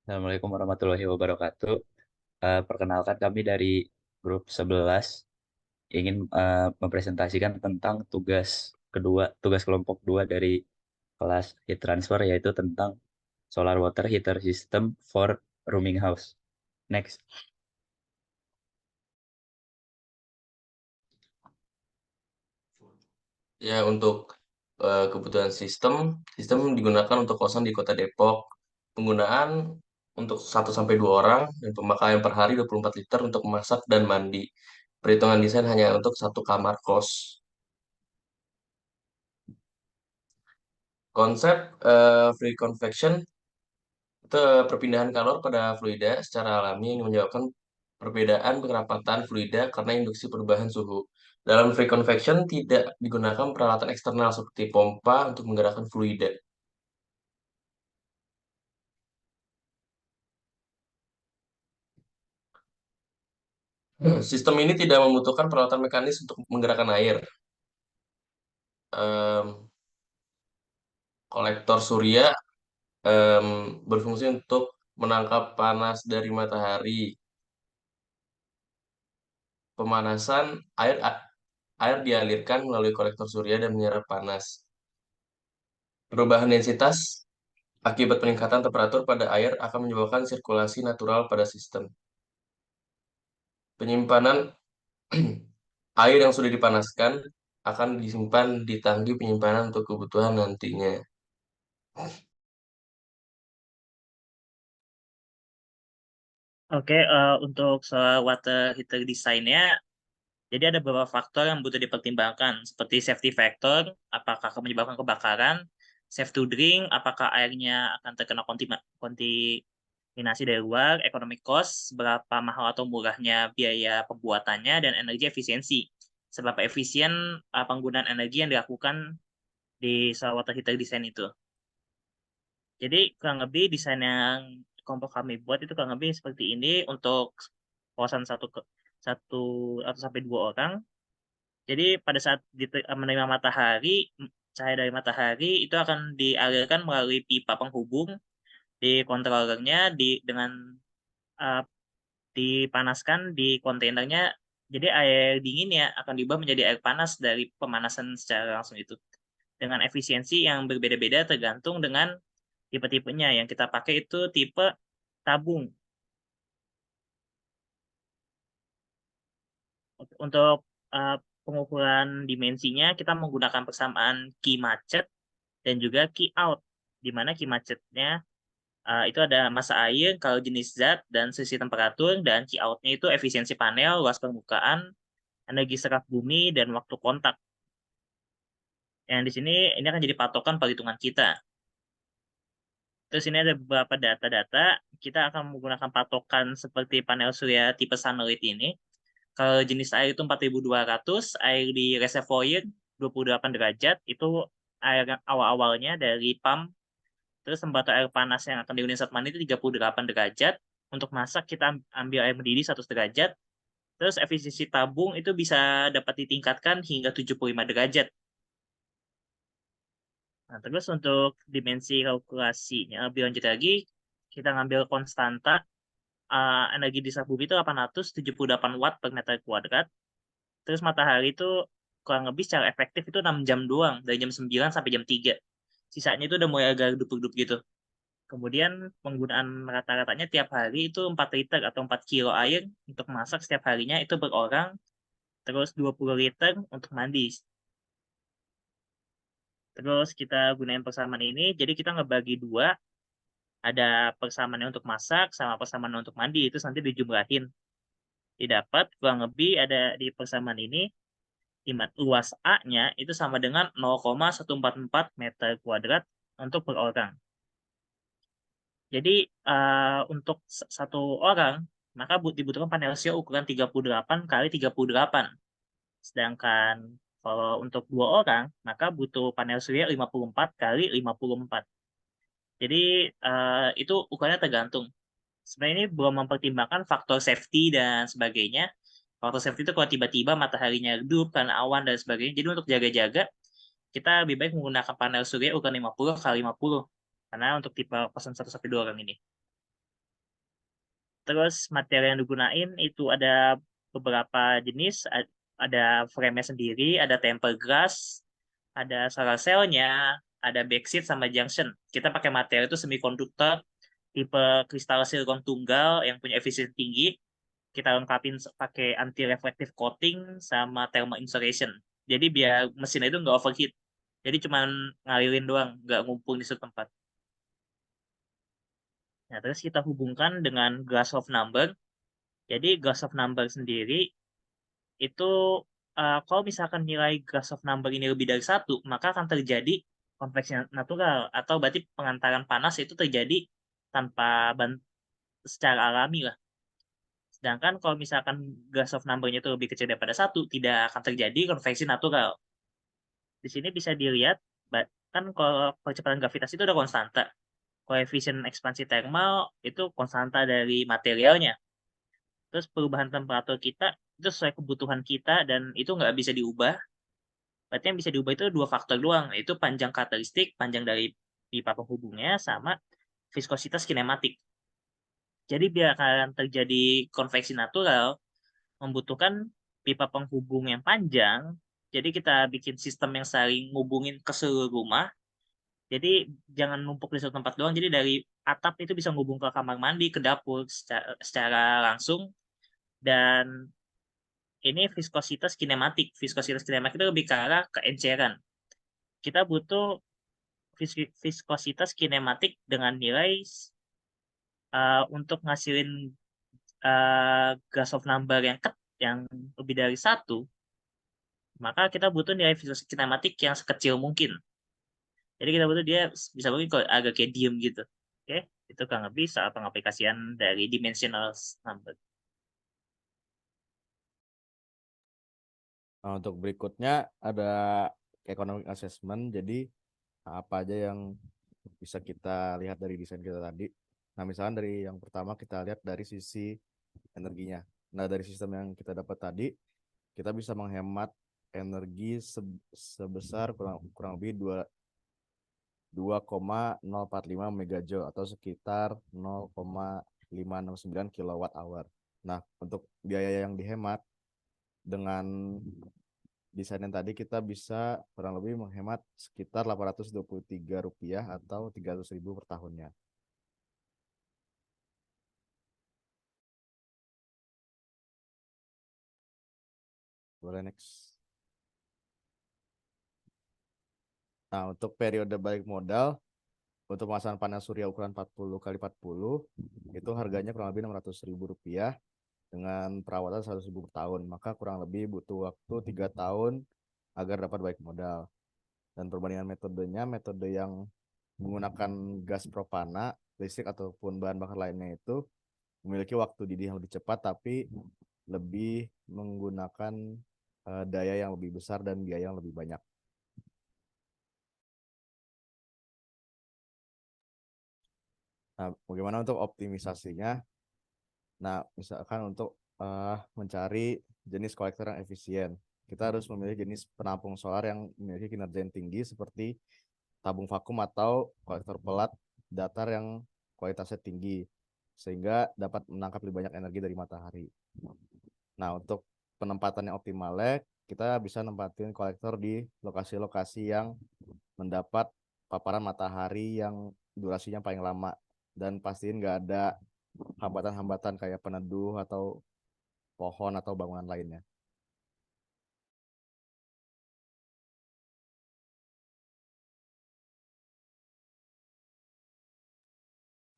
Assalamualaikum warahmatullahi wabarakatuh. Perkenalkan kami dari grup 11 ingin mempresentasikan tentang tugas kelompok 2 dari kelas heat transfer yaitu tentang solar water heater system for rooming house. Next. Ya, untuk kebutuhan sistem digunakan untuk kosan di Kota Depok. Penggunaan untuk 1 sampai 2 orang dan pemakaian per hari 24 liter untuk memasak dan mandi. Perhitungan desain hanya untuk satu kamar kos. Konsep free convection itu perpindahan kalor pada fluida secara alami yang menyebabkan perbedaan kerapatan fluida karena induksi perubahan suhu. Dalam free convection tidak digunakan peralatan eksternal seperti pompa untuk menggerakkan fluida. Sistem ini tidak membutuhkan peralatan mekanis untuk menggerakkan air. Em, Kolektor surya em, berfungsi untuk menangkap panas dari matahari. Pemanasan air dialirkan melalui kolektor surya dan menyerap panas. Perubahan densitas akibat peningkatan temperatur pada air akan menyebabkan sirkulasi natural pada sistem. Penyimpanan air yang sudah dipanaskan akan disimpan di tangki penyimpanan untuk kebutuhan nantinya. Oke, untuk soal water heater desainnya, jadi ada beberapa faktor yang butuh dipertimbangkan, seperti safety factor, apakah akan menyebabkan kebakaran, safe to drink, apakah airnya akan terkena kontaminasi dari luar, economic cost, berapa mahal atau murahnya biaya pembuatannya, dan energi efisiensi. Seberapa efisien penggunaan energi yang dilakukan di soal water heater design itu. Jadi kurang lebih desain yang kelompok kami buat itu kurang lebih seperti ini untuk kawasan satu atau sampai 2 orang. Jadi pada saat menerima matahari, cahaya dari matahari itu akan dialirkan melalui pipa penghubung di controllernya dengan uh, dipanaskan di kontainernya. Jadi air dingin ya akan diubah menjadi air panas dari pemanasan secara langsung itu. Dengan efisiensi yang berbeda-beda tergantung dengan tipe-tipenya. Yang kita pakai itu tipe tabung. Untuk pengukuran dimensinya, kita menggunakan persamaan key macet dan juga key out, di mana key macetnya itu ada massa air, kalau jenis zat, dan sisi temperatur, dan key outnya itu efisiensi panel, luas permukaan, energi serap bumi, dan waktu kontak. Yang di sini, ini akan jadi patokan perhitungan kita. Terus ini ada beberapa data-data, kita akan menggunakan patokan seperti panel surya tipe sunlight ini. Kalau jenis air itu 4.200, air di reservoir 28 derajat, itu air yang awal-awalnya dari pump. Terus temperatur air panas yang akan digunakan saat mandi itu 38 derajat. Untuk masak kita ambil air mendidih 100 derajat. Terus efisiensi tabung itu bisa dapat ditingkatkan hingga 75 derajat. Nah, terus untuk dimensi kalkulasinya lebih lanjut lagi, kita ngambil konstanta energi di bumi itu 878 watt per meter kuadrat. Terus matahari itu kurang lebih secara efektif itu 6 jam doang, dari jam 9 sampai jam 3. Sisanya itu udah mulai agak redup-redup gitu. Kemudian penggunaan rata-ratanya tiap hari itu 4 liter atau 4 kilo air untuk masak setiap harinya itu per orang, terus 20 liter untuk mandi. Terus kita gunain persamaan ini, jadi kita ngebagi dua, ada persamaannya untuk masak sama persamaannya untuk mandi, itu nanti dijumlahin. Didapat kurang lebih ada di persamaan ini, luas A-nya itu sama dengan 0,144 meter kuadrat untuk per orang. Jadi untuk satu orang, maka dibutuhkan panel sio ukuran 38 kali 38. Sedangkan kalau untuk 2 orang, maka butuh panel surya 54 kali 54. Jadi itu ukurannya tergantung. Sebenarnya ini belum mempertimbangkan faktor safety dan sebagainya. Faktor safety itu kalau tiba-tiba mataharinya redup karena awan dan sebagainya. Jadi untuk jaga-jaga, kita lebih baik menggunakan panel surya ukuran 50 kali 50. Karena untuk tipe pesan 1 sampai 2 orang ini. Terus materi yang digunain itu ada beberapa jenis, ada frame-nya sendiri, ada tempered glass, ada solar cell-nya, ada backseat sama junction. Kita pakai materi itu semikonduktor tipe kristal silikon tunggal yang punya efisiensi tinggi. Kita lengkapin pakai anti reflective coating sama thermal insulation. Jadi biar mesin itu nggak overheat. Jadi cuman ngalirin doang, nggak ngumpul di satu tempat. Nah, terus kita hubungkan dengan glass of number. Jadi glass of number sendiri itu kalau misalkan nilai glass of number ini lebih dari satu, maka akan terjadi konveksi natural atau berarti pengantaran panas itu terjadi tanpa secara alami lah. Sedangkan kalau misalkan glass of number-nya itu lebih kecil daripada satu, tidak akan terjadi konveksi natural. Di sini bisa dilihat, kan kalau percepatan gravitasi itu udah konstanta. Koefisien ekspansi thermal itu konstanta dari materialnya. Terus perubahan temperatur kita itu sesuai kebutuhan kita dan itu nggak bisa diubah. Berarti yang bisa diubah itu dua faktor doang, yaitu panjang karakteristik, panjang dari pipa penghubungnya, sama viskositas kinematik. Jadi biar akan terjadi konveksi natural, membutuhkan pipa penghubung yang panjang. Jadi kita bikin sistem yang saling ngubungin ke seluruh rumah. Jadi jangan numpuk di satu tempat doang. Jadi dari atap itu bisa ngubung ke kamar mandi, ke dapur secara langsung. Dan ini viskositas kinematik. Viskositas kinematik itu lebih ke arah keenceran. Kita butuh viskositas kinematik dengan nilai untuk ngasilin gas of number yang lebih dari satu, maka kita butuh nilai viskositas kinematik yang sekecil mungkin. Jadi kita butuh dia bisa mungkin kalau agak kayak diem gitu. Oke, itu kurang lebih soal pengaplikasian dari dimensional number. Nah, untuk berikutnya ada economic assessment. Jadi apa aja yang bisa kita lihat dari desain kita tadi. Nah, misalkan dari yang pertama kita lihat dari sisi energinya. Nah, dari sistem yang kita dapat tadi, kita bisa menghemat energi sebesar kurang lebih 2,045 megajoule atau sekitar 0,569 kilowatt hour. Nah, untuk biaya yang dihemat dengan desain yang tadi kita bisa kurang lebih menghemat sekitar Rp823 atau 300.000 per tahunnya. Boleh next. Nah, untuk periode balik modal untuk pemasangan panel surya ukuran 40 kali 40 itu harganya kurang lebih Rp600.000 dengan perawatan 100.000 per tahun. Maka kurang lebih butuh waktu 3 tahun agar dapat balik modal. Dan perbandingan metodenya, metode yang menggunakan gas propana, listrik ataupun bahan bakar lainnya itu memiliki waktu didih yang lebih cepat tapi lebih menggunakan daya yang lebih besar dan biaya yang lebih banyak. Nah, bagaimana untuk optimisasinya? Nah, misalkan untuk mencari jenis kolektor yang efisien, kita harus memilih jenis penampung solar yang memiliki kinerja yang tinggi seperti tabung vakum atau kolektor pelat datar yang kualitasnya tinggi sehingga dapat menangkap lebih banyak energi dari matahari. Nah, untuk penempatan yang optimalnya, kita bisa nempatin kolektor di lokasi-lokasi yang mendapat paparan matahari yang durasinya paling lama dan pastiin nggak ada hambatan-hambatan kayak peneduh atau pohon atau bangunan lainnya.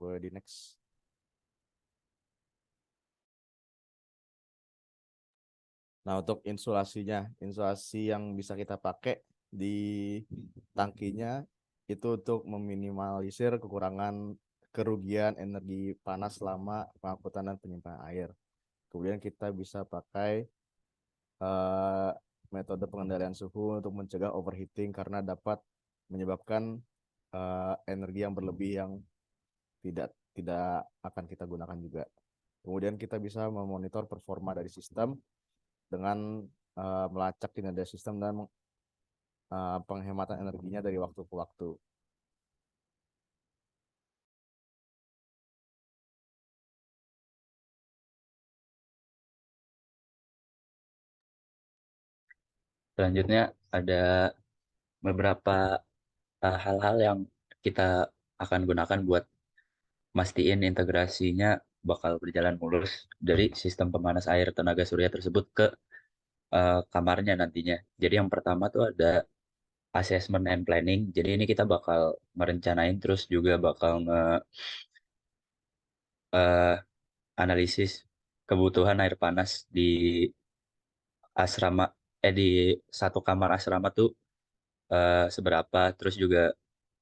Boleh di next. Nah, untuk insulasinya, insulasi yang bisa kita pakai di tangkinya itu untuk meminimalisir kekurangan kerugian energi panas selama pengangkutan dan penyimpanan air. Kemudian kita bisa pakai eh, metode pengendalian suhu untuk mencegah overheating karena dapat menyebabkan energi yang berlebih yang tidak tidak akan kita gunakan juga. Kemudian kita bisa memonitor performa dari sistem dengan melacak kinerja sistem dan penghematan energinya dari waktu ke waktu. Selanjutnya ada beberapa hal-hal yang kita akan gunakan buat mastiin integrasinya bakal berjalan mulus dari sistem pemanas air tenaga surya tersebut ke kamarnya nantinya. Jadi yang pertama tuh ada assessment and planning. Jadi ini kita bakal merencanain terus juga bakal eh, analisis kebutuhan air panas di asrama di satu kamar asrama tuh seberapa, terus juga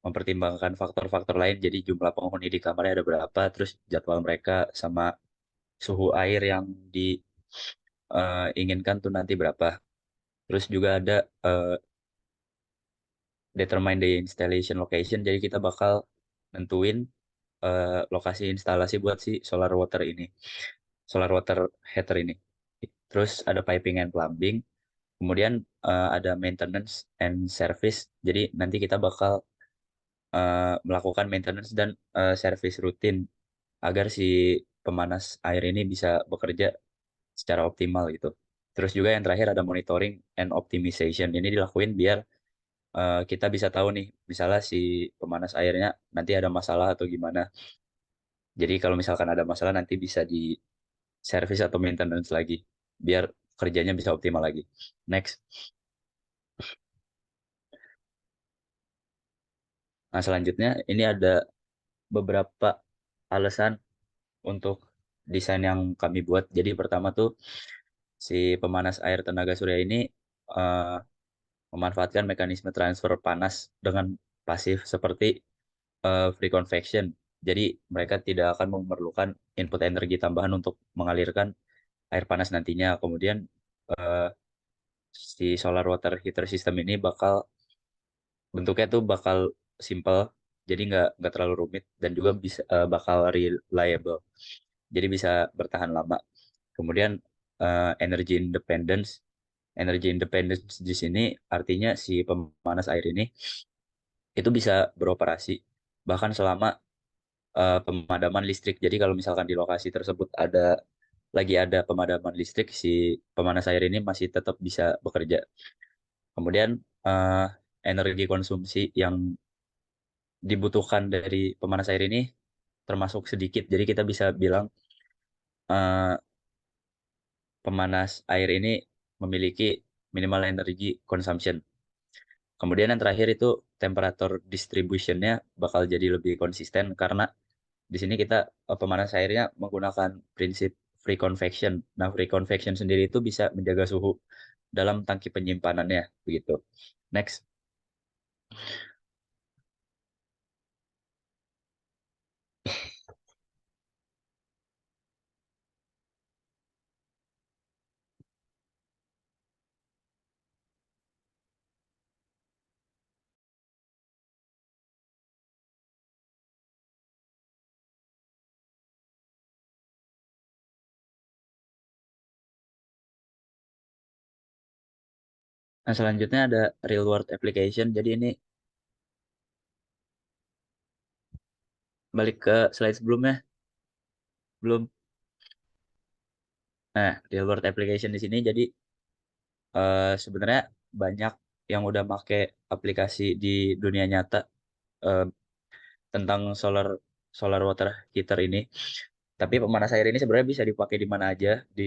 mempertimbangkan faktor-faktor lain. Jadi jumlah penghuni di kamarnya ada berapa, terus jadwal mereka sama suhu air yang diinginkan tuh nanti berapa. Terus juga ada eh, determine the installation location. Jadi kita bakal nentuin lokasi instalasi buat si solar water ini, solar water heater ini. Terus ada piping and plumbing. Kemudian ada maintenance and service. Jadi nanti kita bakal melakukan maintenance dan service rutin agar si pemanas air ini bisa bekerja secara optimal gitu. Terus juga yang terakhir ada monitoring and optimization. Ini dilakuin biar kita bisa tahu nih, misalnya si pemanas airnya nanti ada masalah atau gimana. Jadi kalau misalkan ada masalah nanti bisa di service atau maintenance lagi, biar kerjanya bisa optimal lagi. Next. Nah, selanjutnya ini ada beberapa alasan untuk desain yang kami buat. Jadi pertama tuh si pemanas air tenaga surya ini eh, memanfaatkan mekanisme transfer panas dengan pasif seperti free convection. Jadi mereka tidak akan memerlukan input energi tambahan untuk mengalirkan air panas nantinya. Kemudian eh, si solar water heater system ini bentuknya tuh bakal simple, jadi nggak terlalu rumit dan juga bisa bakal reliable. Jadi bisa bertahan lama. Kemudian energy independence. Energy independence di sini artinya si pemanas air ini itu bisa beroperasi bahkan selama pemadaman listrik. Jadi kalau misalkan di lokasi tersebut lagi ada pemadaman listrik, si pemanas air ini masih tetap bisa bekerja. Kemudian eh, energi konsumsi yang dibutuhkan dari pemanas air ini termasuk sedikit. Jadi kita bisa bilang eh, pemanas air ini memiliki minimal energy consumption. Kemudian yang terakhir itu temperatur distributionnya bakal jadi lebih konsisten karena di sini kita pemanas airnya menggunakan prinsip free convection. Nah, free convection sendiri itu bisa menjaga suhu dalam tangki penyimpanannya begitu. Next. Nah, selanjutnya ada real world application. Jadi ini balik ke slide sebelumnya, belum. Nah, real world application di sini jadi sebenarnya banyak yang udah make aplikasi di dunia nyata eh, tentang solar solar water heater ini. Tapi pemanas air ini sebenarnya bisa dipakai di mana aja, di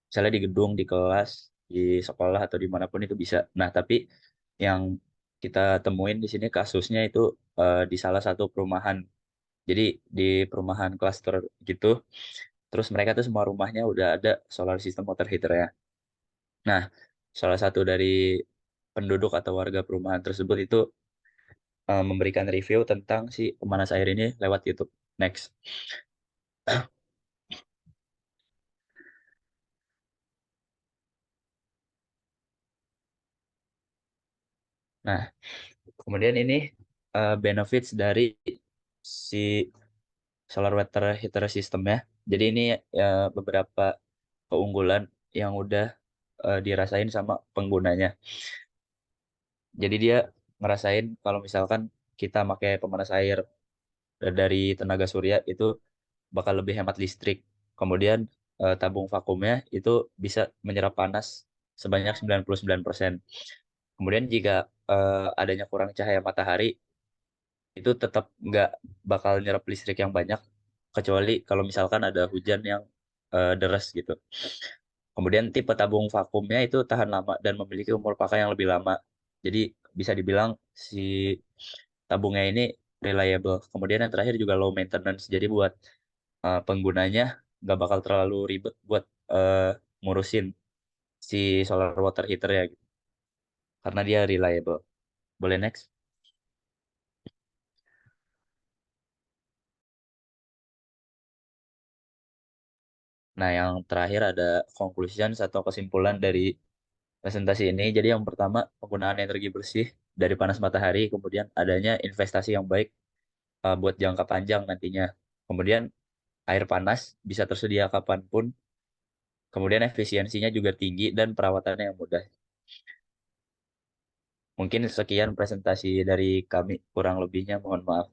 misalnya di gedung, di kelas, di sekolah atau dimanapun itu bisa. Nah, tapi yang kita temuin di sini kasusnya itu di salah satu perumahan. Jadi di perumahan klaster gitu, terus mereka tuh semua rumahnya udah ada solar system water heater ya. Nah, salah satu dari penduduk atau warga perumahan tersebut itu memberikan review tentang si pemanas air ini lewat YouTube. Next. Nah, kemudian ini benefits dari si solar water heater system ya. Jadi ini beberapa keunggulan yang udah dirasain sama penggunanya. Jadi dia ngerasain kalau misalkan kita pakai pemanas air dari tenaga surya itu bakal lebih hemat listrik. Kemudian tabung vakumnya itu bisa menyerap panas sebanyak 99%. Kemudian jika adanya kurang cahaya matahari, itu tetap nggak bakal nyerap listrik yang banyak, kecuali kalau misalkan ada hujan yang deras gitu. Kemudian tipe tabung vakumnya itu tahan lama dan memiliki umur pakai yang lebih lama. Jadi bisa dibilang si tabungnya ini reliable. Kemudian yang terakhir juga low maintenance. Jadi buat penggunanya nggak bakal terlalu ribet buat ngurusin si solar water heater ya, gitu. Karena dia reliable. Boleh next? Nah, yang terakhir ada conclusion atau kesimpulan dari presentasi ini. Jadi yang pertama, penggunaan energi bersih dari panas matahari, kemudian adanya investasi yang baik buat jangka panjang nantinya. Kemudian air panas bisa tersedia kapanpun, kemudian efisiensinya juga tinggi dan perawatannya yang mudah. Mungkin sekian presentasi dari kami, kurang lebihnya mohon maaf.